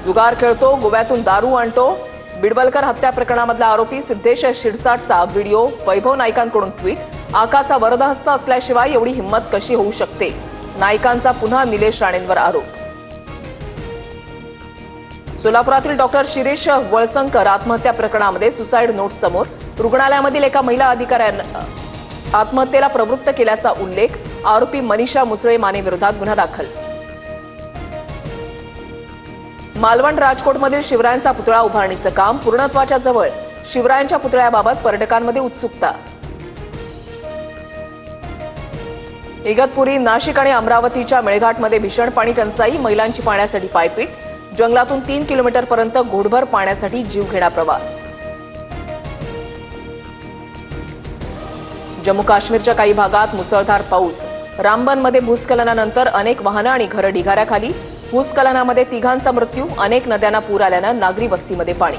जुगार खेळतो, गोव्यातून दारू आणतो। बिडवलकर हत्या प्रकरणामधला आरोपी सिद्धेश शिरसाटचा व्हिडिओ, वैभव नाईकांकडून ट्विट। आकाचा वरदहस्त असल्याशिवाय एवढी हिंमत कशी होऊ शकते? नाईकांचा पुन्हा निलेश राणेंवर आरोप। सोलापुरातील डॉक्टर शिरीष वळसंकर आत्महत्या प्रकरणामध्ये सुसाईड नोट समोर। रुग्णालयामधील एका महिला अधिकाऱ्यानं आत्महत्येला प्रवृत्त केल्याचा उल्लेख। आरोपी मनीषा मुसळे माने विरोधात गुन्हा दाखल। मालवण राजकोटमधील शिवरायांचा पुतळा उभारणीचं काम पूर्णत्वाच्या जवळ। शिवरायांच्या पुतळ्याबाबत पर्यटकांमध्ये उत्सुकता। इगतपुरी, नाशिक आणि अमरावतीच्या मेळघाटमध्ये भीषण पाणी टंचाई। महिलांची पाण्यासाठी पायपीट। जंगलातून 3 किलोमीटरपर्यंत घोडभर पाण्यासाठी जीवघेणा प्रवास। जम्मू काश्मीरच्या काही भागात मुसळधार पाऊस। रामबनमध्ये भूस्खलनानंतर अनेक वाहनं आणि घरं ढिगाऱ्याखाली। भूस्खलनामध्ये 3 मृत्यू। अनेक नद्यांना पूर आल्यानं नागरी वस्तीमध्ये पाणी।